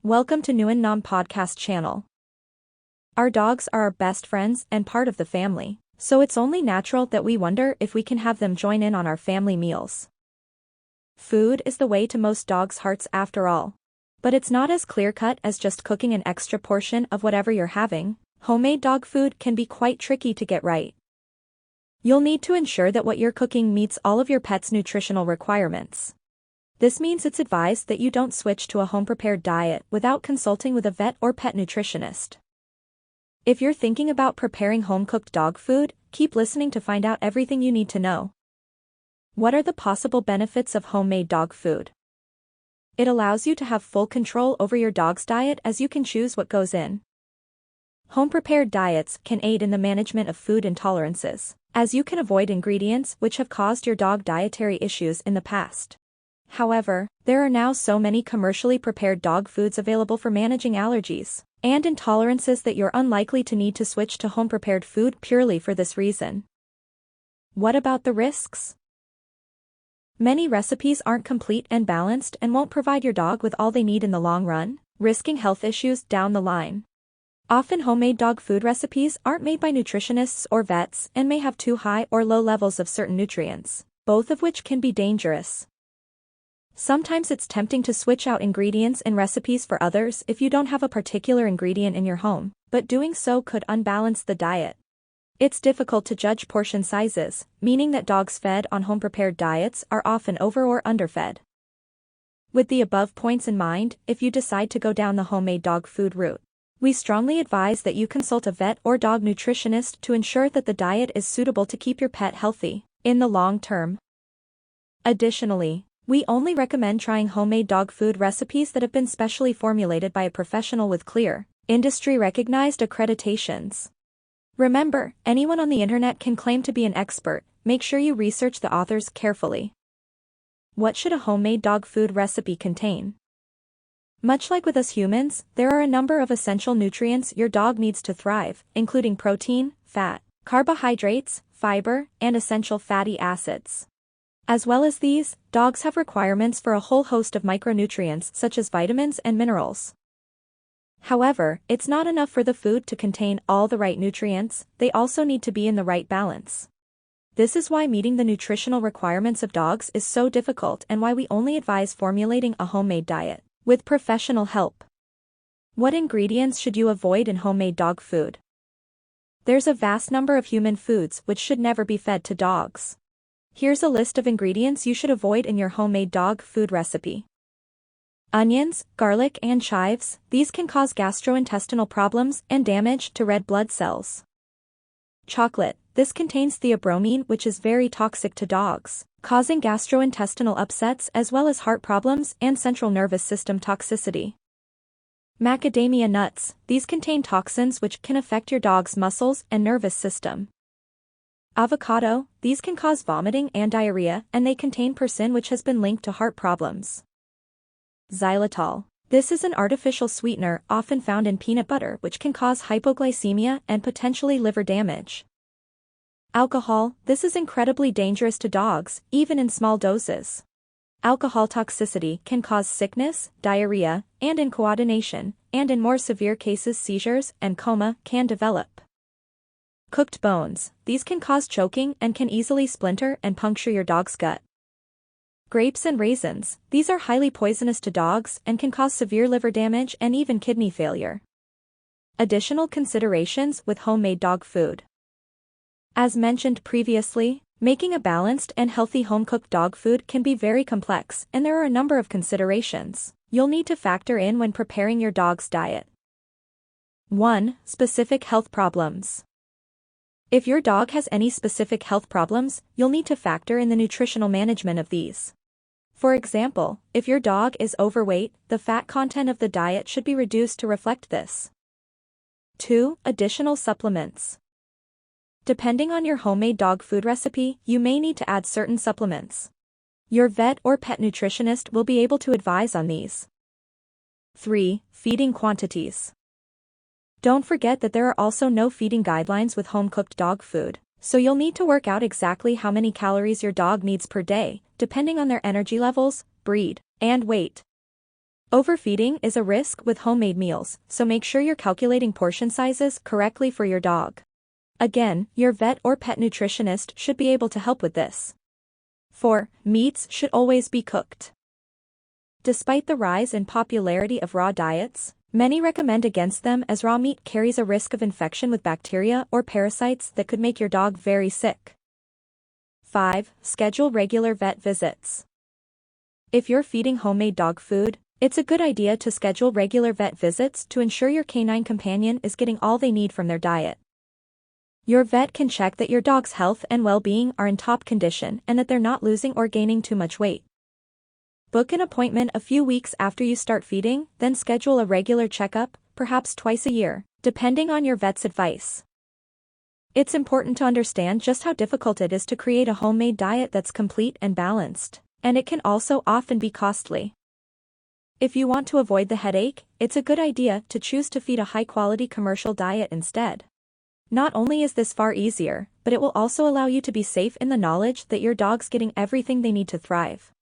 Welcome to Nguyen Nam Podcast channel. Our dogs are our best friends and part of the family, so it's only natural that we wonder if we can have them join in on our family meals. Food is the way to most dogs' hearts after all. But it's not as clear-cut as just cooking an extra portion of whatever you're having. Homemade dog food can be quite tricky to get right. You'll need to ensure that what you're cooking meets all of your pet's nutritional requirements. This means it's advised that you don't switch to a home-prepared diet without consulting with a vet or pet nutritionist. If you're thinking about preparing home-cooked dog food, keep listening to find out everything you need to know. What are the possible benefits of homemade dog food? It allows you to have full control over your dog's diet as you can choose what goes in. Home-prepared diets can aid in the management of food intolerances, as you can avoid ingredients which have caused your dog dietary issues in the past. However, there are now so many commercially prepared dog foods available for managing allergies and intolerances that you're unlikely to need to switch to home-prepared food purely for this reason. What about the risks? Many recipes aren't complete and balanced and won't provide your dog with all they need in the long run, risking health issues down the line. Often homemade dog food recipes aren't made by nutritionists or vets and may have too high or low levels of certain nutrients, both of which can be dangerous. Sometimes it's tempting to switch out ingredients in recipes for others if you don't have a particular ingredient in your home, but doing so could unbalance the diet. It's difficult to judge portion sizes, meaning that dogs fed on home-prepared diets are often over- or underfed. With the above points in mind, if you decide to go down the homemade dog food route, we strongly advise that you consult a vet or dog nutritionist to ensure that the diet is suitable to keep your pet healthy in the long term. Additionally, we only recommend trying homemade dog food recipes that have been specially formulated by a professional with clear, industry-recognized accreditations. Remember, anyone on the internet can claim to be an expert. Make sure you research the authors carefully. What should a homemade dog food recipe contain? Much like with us humans, there are a number of essential nutrients your dog needs to thrive, including protein, fat, carbohydrates, fiber, and essential fatty acids. As well as these, dogs have requirements for a whole host of micronutrients such as vitamins and minerals. However, it's not enough for the food to contain all the right nutrients, they also need to be in the right balance. This is why meeting the nutritional requirements of dogs is so difficult and why we only advise formulating a homemade diet with professional help. What ingredients should you avoid in homemade dog food? There's a vast number of human foods which should never be fed to dogs. Here's a list of ingredients you should avoid in your homemade dog food recipe. Onions, garlic and chives, these can cause gastrointestinal problems and damage to red blood cells. Chocolate, this contains theobromine which is very toxic to dogs, causing gastrointestinal upsets as well as heart problems and central nervous system toxicity. Macadamia nuts, these contain toxins which can affect your dog's muscles and nervous system. Avocado, these can cause vomiting and diarrhea and they contain persin which has been linked to heart problems. Xylitol, this is an artificial sweetener often found in peanut butter which can cause hypoglycemia and potentially liver damage. Alcohol, this is incredibly dangerous to dogs, even in small doses. Alcohol toxicity can cause sickness, diarrhea, and incoordination, and in more severe cases seizures and coma can develop. Cooked bones, these can cause choking and can easily splinter and puncture your dog's gut. Grapes and raisins, these are highly poisonous to dogs and can cause severe liver damage and even kidney failure. Additional considerations with homemade dog food. As mentioned previously, making a balanced and healthy home-cooked dog food can be very complex and there are a number of considerations you'll need to factor in when preparing your dog's diet. 1. Specific health problems. If your dog has any specific health problems, you'll need to factor in the nutritional management of these. For example, if your dog is overweight, the fat content of the diet should be reduced to reflect this. 2. Additional supplements. Depending on your homemade dog food recipe, you may need to add certain supplements. Your vet or pet nutritionist will be able to advise on these. 3. Feeding quantities. Don't forget that there are also no feeding guidelines with home-cooked dog food, so you'll need to work out exactly how many calories your dog needs per day, depending on their energy levels, breed, and weight. Overfeeding is a risk with homemade meals, so make sure you're calculating portion sizes correctly for your dog. Again, your vet or pet nutritionist should be able to help with this. 4. Meats should always be cooked. Despite the rise in popularity of raw diets, many recommend against them as raw meat carries a risk of infection with bacteria or parasites that could make your dog very sick. 5. Schedule regular vet visits. If you're feeding homemade dog food, it's a good idea to schedule regular vet visits to ensure your canine companion is getting all they need from their diet. Your vet can check that your dog's health and well-being are in top condition and that they're not losing or gaining too much weight. Book an appointment a few weeks after you start feeding, then schedule a regular checkup, perhaps twice a year, depending on your vet's advice. It's important to understand just how difficult it is to create a homemade diet that's complete and balanced, and it can also often be costly. If you want to avoid the headache, it's a good idea to choose to feed a high-quality commercial diet instead. Not only is this far easier, but it will also allow you to be safe in the knowledge that your dog's getting everything they need to thrive.